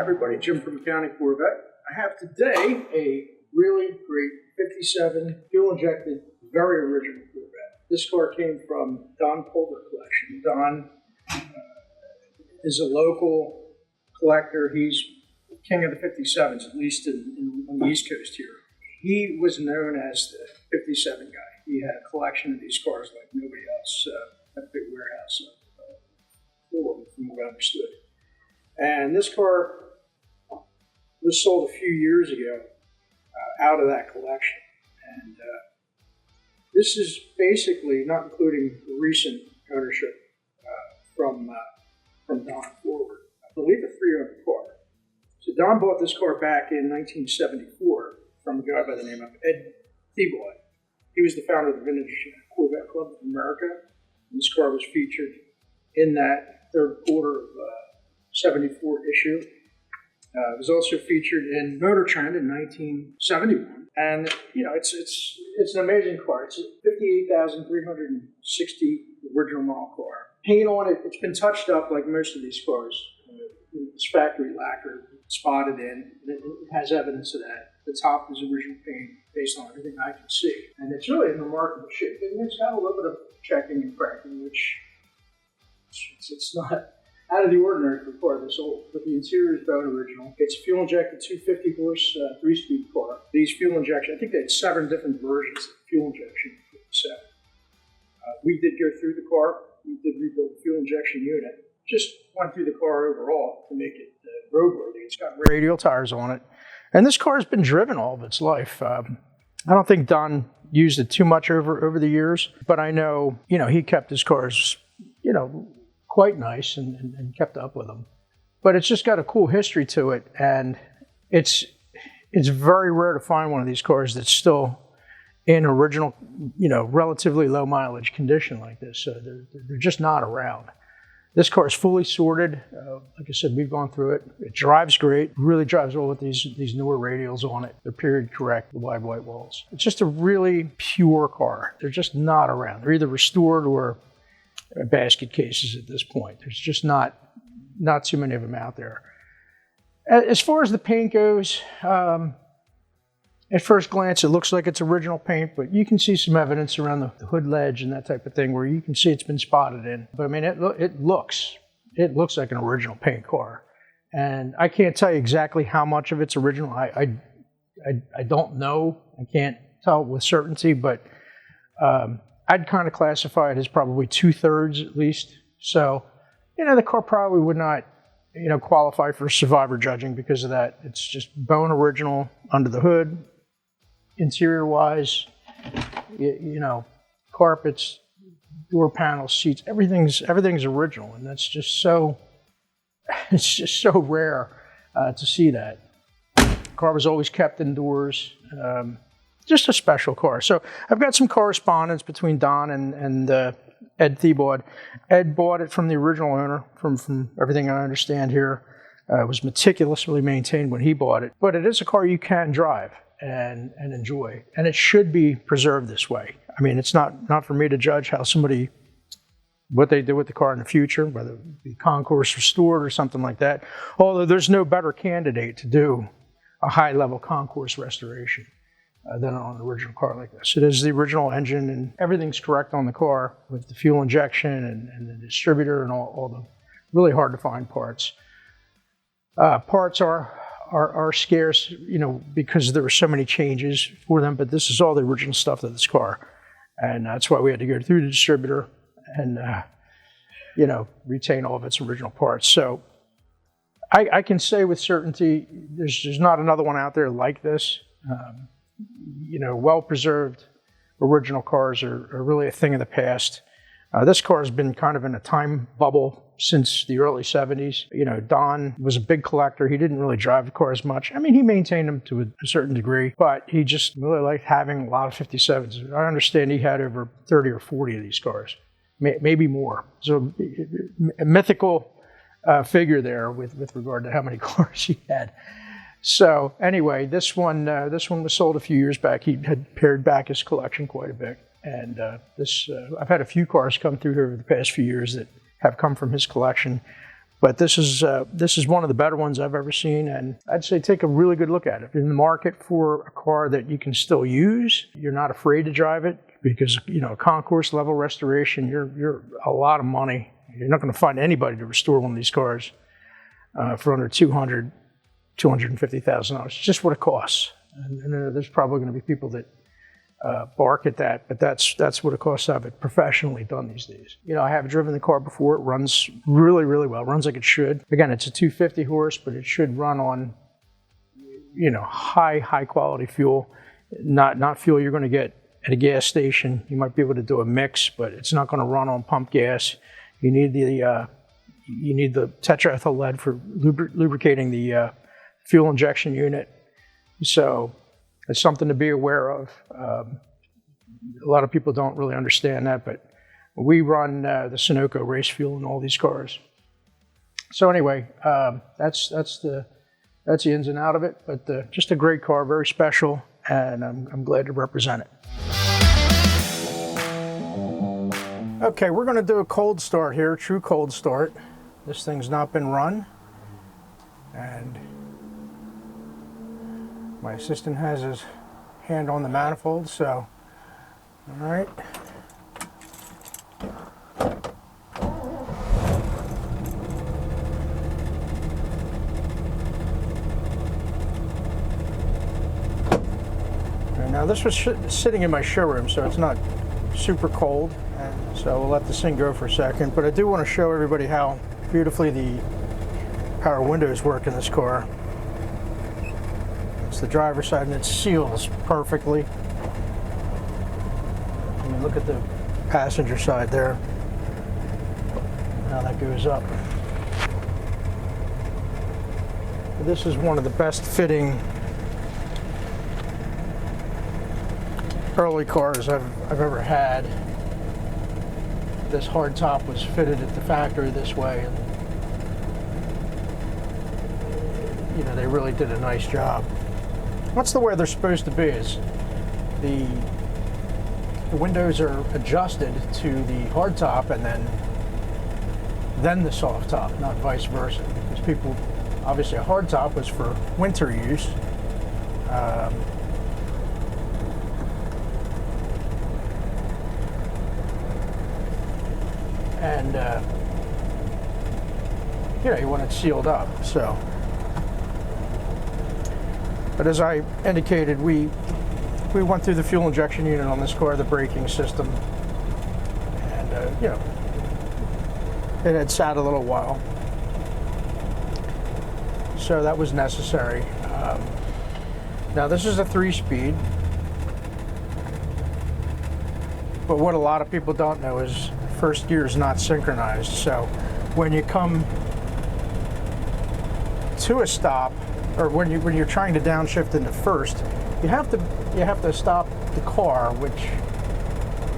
everybody, Jim from County Corvette. I have today a really great 57 fuel-injected, very original Corvette. This car came from Don Pulver Collection. Don is a local collector. He's king of the 57s, at least on the East Coast here. He was known as the 57 guy. He had a collection of these cars like nobody else. Had a big warehouse full of them, from what I understood. And this car was sold a few years ago out of that collection. And this is basically, not including recent ownership from Don Pulver, I believe a pre-owned car. So Don bought this car back in 1974 from a guy by the name of Ed Thiedbaud. He was the founder of the Venetian Red Club of America. And this car was featured in that third quarter of 74 issue. It was also featured in Motor Trend in 1971. And, you know, it's an amazing car. It's a 58,360 original model car. Paint on it, it's been touched up like most of these cars. It's factory lacquer, spotted in. It has evidence of that. The top is original paint based on everything I can see. And it's really in remarkable shape. And it's got a little bit of checking and cracking, which it's not out of the ordinary for a car this old. But the interior is bone original. It's a fuel-injected 250 horse, 3-speed car. These fuel injection, I think they had 7 different versions of fuel injection. We did go through the car. We did rebuild the fuel injection unit. Just went through the car overall to make it roadworthy. It's got radial tires on it. And this car has been driven all of its life. I don't think Don used it too much over the years, but I know, you know, he kept his cars, you know, quite nice and kept up with them. But it's just got a cool history to it, and it's very rare to find one of these cars that's still in original, you know, relatively low mileage condition like this. So they're just not around. This car is fully sorted. Like I said, we've gone through it. It drives great. Really drives well with these newer radials on it. They're period correct, the wide white walls. It's just a really pure car. They're just not around. They're either restored or basket cases at this point. There's just not too many of them out there. As far as the paint goes, at first glance, it looks like it's original paint, but you can see some evidence around the hood ledge and that type of thing where you can see it's been spotted in. But I mean, it looks like an original paint car. And I can't tell you exactly how much of it's original. I don't know. I can't tell with certainty, but I'd kind of classify it as probably 2/3 at least. So, you know, the car probably would not, you know, qualify for survivor judging because of that. It's just bone original under the hood. Interior wise, you know, carpets, door panels, seats, everything's original, and that's just so, it's just so rare to see that. The car was always kept indoors. Just a special car. So I've got some correspondence between Don and Ed Thiedbaud. Ed bought it from the original owner, from everything I understand here. It was meticulously maintained when he bought it, but it is a car you can drive and enjoy, and it should be preserved this way. I mean, it's not for me to judge what they do with the car in the future, whether it be concourse restored or something like that, although there's no better candidate to do a high-level concourse restoration than on an original car like this. It is the original engine, and everything's correct on the car with the fuel injection and the distributor and all the really hard-to-find parts. Parts are scarce, you know, because there were so many changes for them, but this is all the original stuff of this car. And that's why we had to go through the distributor and, you know, retain all of its original parts. So I can say with certainty, there's not another one out there like this. You know, well-preserved original cars are really a thing of the past. This car has been kind of in a time bubble since the early 70s. You know, Don was a big collector. He didn't really drive the cars much. I mean, he maintained them to a certain degree, but he just really liked having a lot of 57s. I understand he had over 30 or 40 of these cars, maybe more. So a mythical figure there with regard to how many cars he had. So anyway, this one was sold a few years back. He had pared back his collection quite a bit. And I've had a few cars come through here over the past few years that have come from his collection. But this is one of the better ones I've ever seen, and I'd say take a really good look at it. If you're in the market for a car that you can still use, you're not afraid to drive it, because a concourse level restoration, you're a lot of money. You're not going to find anybody to restore one of these cars for under $250,000. It's just what it costs, and there's probably going to be people that bark at that, but that's what it costs to have it professionally done these days. I have driven the car before. It runs really, really well. It runs like it should. Again, it's a 250 horse, but it should run on, high quality fuel, not fuel you're going to get at a gas station. You might be able to do a mix, but it's not going to run on pump gas. You need the tetraethyl lead for lubricating the fuel injection unit. So it's something to be aware of. A lot of people don't really understand that, but we run the Sunoco race fuel in all these cars. So anyway, that's the ins and out of it. But just a great car, very special, and I'm glad to represent it. Okay, we're going to do a cold start here, true cold start. This thing's not been run, and my assistant has his hand on the manifold, so, all right. Okay, now this was sitting in my showroom, so it's not super cold, and so we'll let this thing go for a second, but I do want to show everybody how beautifully the power windows work in this car. It's the driver's side, and it seals perfectly. I mean, look at the passenger side there, how that goes up. This is one of the best fitting early cars I've ever had. This hardtop was fitted at the factory this way, and they really did a nice job. That's the way they're supposed to be. Is the windows are adjusted to the hardtop and then the soft top, not vice versa. Because people, obviously, a hardtop was for winter use. And you want it sealed up. So, but as I indicated, we went through the fuel injection unit on this car, the braking system, and it had sat a little while, so that was necessary. Now this is a 3-speed, but what a lot of people don't know is first gear is not synchronized. So when you come to a stop, or when you're trying to downshift into first, you have to stop the car, which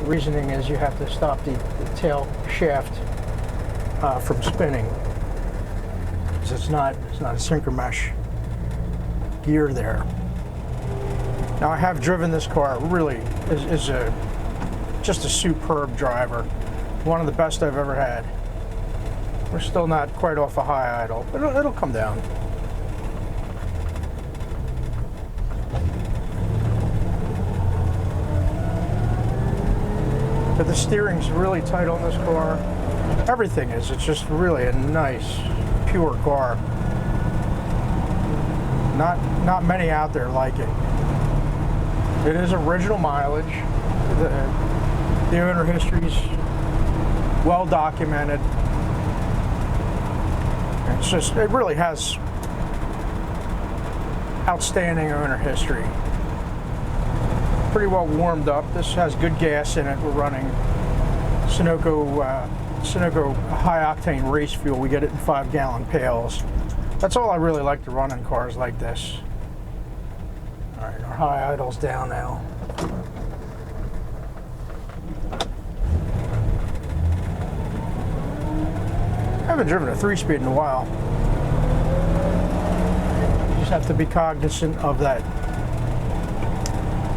the reasoning is you have to stop the tail shaft from spinning, because it's not a synchro mesh gear there. Now I have driven this car. It really is just a superb driver, one of the best I've ever had. We're still not quite off a high idle, but it'll come down. But the steering's really tight on this car. Everything is. It's just really a nice, pure car. Not many out there like it. It is original mileage. The owner history's well documented. It really has outstanding owner history. Pretty well warmed up. This has good gas in it. We're running Sunoco high octane race fuel. We get it in 5-gallon pails. That's all I really like to run in cars like this. All right, our high idle's down now. I haven't driven a 3-speed in a while. You just have to be cognizant of that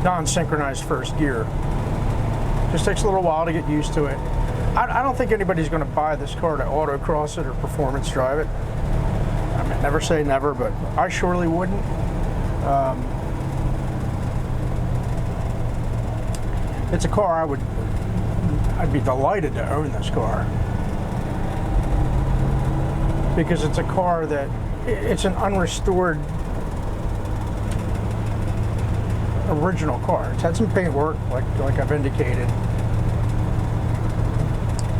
non-synchronized first gear. Just takes a little while to get used to it. I don't think anybody's going to buy this car to autocross it or performance drive it. I mean, never say never, but I surely wouldn't. It's a car I'd be delighted to own this car, because it's a car that it's an unrestored original car. It's had some paint work, like I've indicated,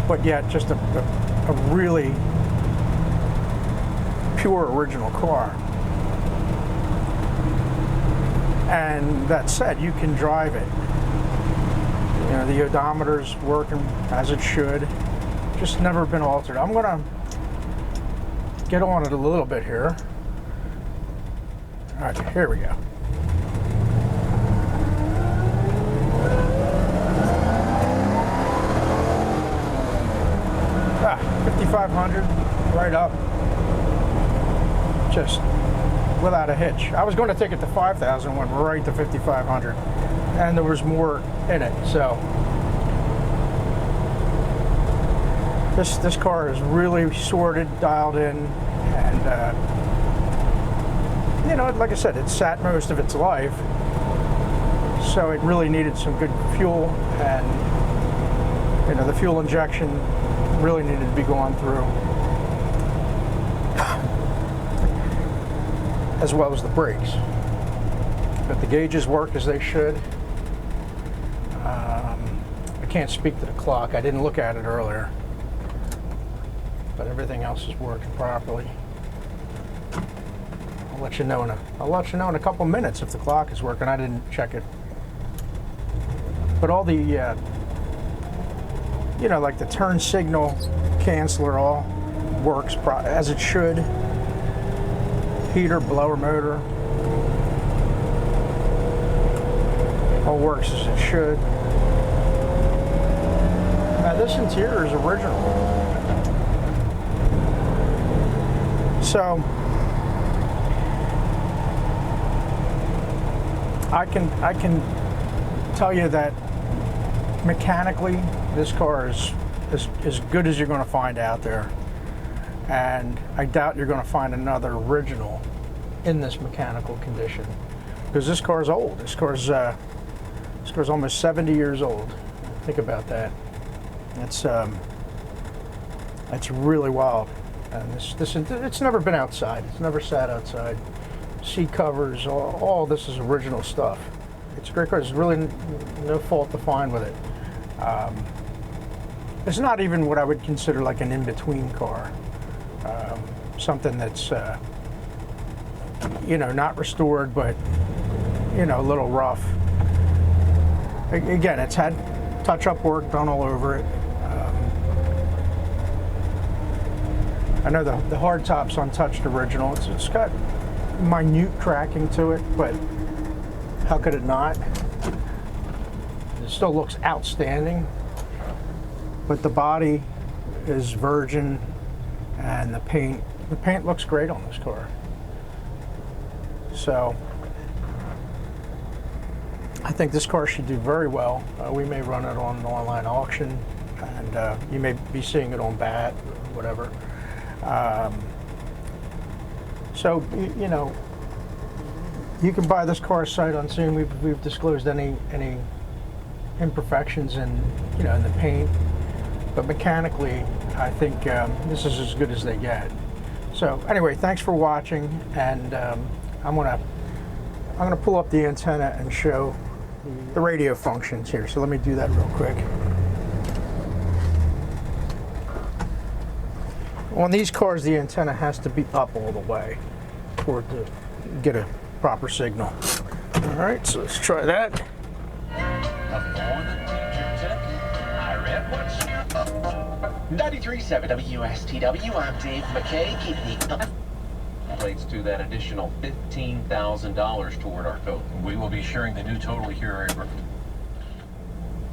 but yet just a really pure original car. And that said, you can drive it. You know, the odometer's working as it should. Just never been altered. I'm gonna get on it a little bit here. All right, here we go. Ah, 5,500, right up. Just without a hitch. I was going to take it to 5,000, went right to 5,500, and there was more in it. So this car is really sorted, dialed in, and you know, like I said, it sat most of its life, so it really needed some good fuel, and you know, the fuel injection really needed to be gone through, as well as the brakes. But the gauges work as they should. I can't speak to the clock. I didn't look at it earlier, but everything else is working properly. I'll let you know in a couple minutes if the clock is working. I didn't check it, but all the you know, like the turn signal canceller, all works as it should. Heater, blower motor, all works as it should. Now this interior is original, so I can tell you that mechanically this car is as good as you're going to find out there. And I doubt you're going to find another original in this mechanical condition, because this car is old. This car's almost 70 years old. Think about that. It's really wild. And it's never been outside. It's never sat outside. Seat covers, all this is original stuff. It's a great car. There's really no fault to find with it. It's not even what I would consider like an in-between car. Something that's, you know, not restored, but, you know, a little rough. Again, it's had touch-up work done all over it. I know the hard top's untouched original. It's got minute cracking to it, but how could it not? It still looks outstanding, but the body is virgin, and the paint looks great on this car. So I think this car should do very well. We may run it on an online auction, and you may be seeing it on BAT or whatever. So you know, you can buy this car sight unseen. We've disclosed any imperfections in, you know, in the paint, but mechanically, I think this is as good as they get. So anyway, thanks for watching, and I'm gonna pull up the antenna and show the radio functions here. So let me do that real quick. On these cars, the antenna has to be up all the way for it to get a proper signal. All right, so let's try that. 93.7 WSTW, I'm Dave McKay. Keep the plates to that additional $15,000 toward our total. We will be sharing the new total here at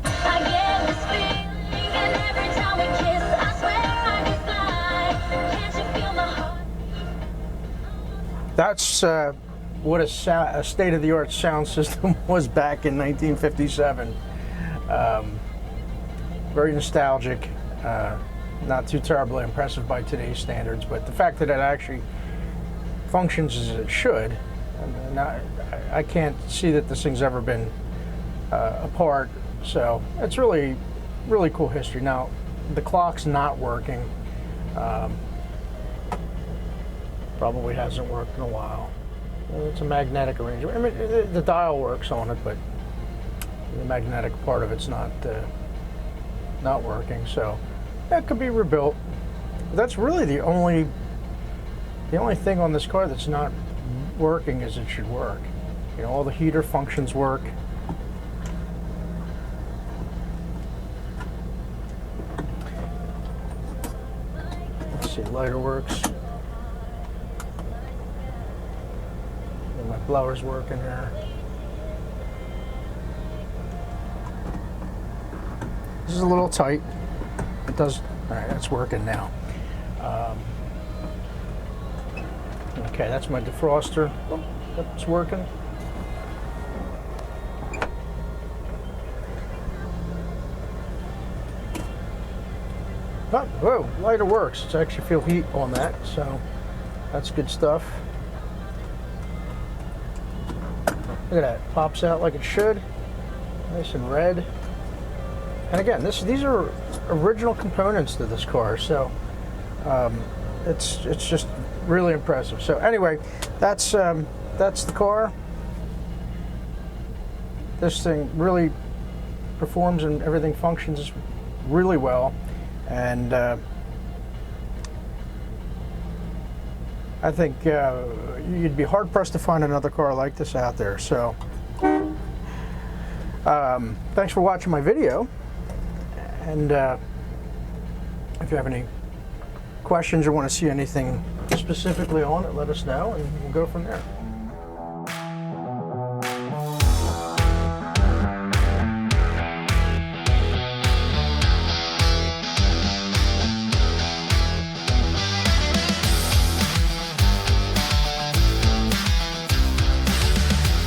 I get this feeling, and every time we kiss, I swear I can fly. Can't you feel my heart? That's what a state-of-the-art sound system was back in 1957. Very nostalgic. Not too terribly impressive by today's standards, but the fact that it actually functions as it should, and I can't see that this thing's ever been apart. So it's really, really cool history. Now, the clock's not working. Probably hasn't worked in a while. It's a magnetic arrangement. I mean, the dial works on it, but the magnetic part of it's not working. So that could be rebuilt. That's really the only thing on this car that's not working as it should work. You know, all the heater functions work. Let's see, lighter works. And my blower's working here. This is a little tight. It does. All right, that's working now. Okay, that's my defroster. Oh, that's working. Oh, whoa, lighter works. It's actually feel heat on that, so that's good stuff. Look at that, pops out like it should. Nice and red. And again, these are original components to this car, so it's just really impressive. So anyway, that's the car. This thing really performs and everything functions really well, and I think you'd be hard pressed to find another car like this out there. So thanks for watching my video, and if you have any questions or want to see anything specifically on it, let us know, and we'll go from there.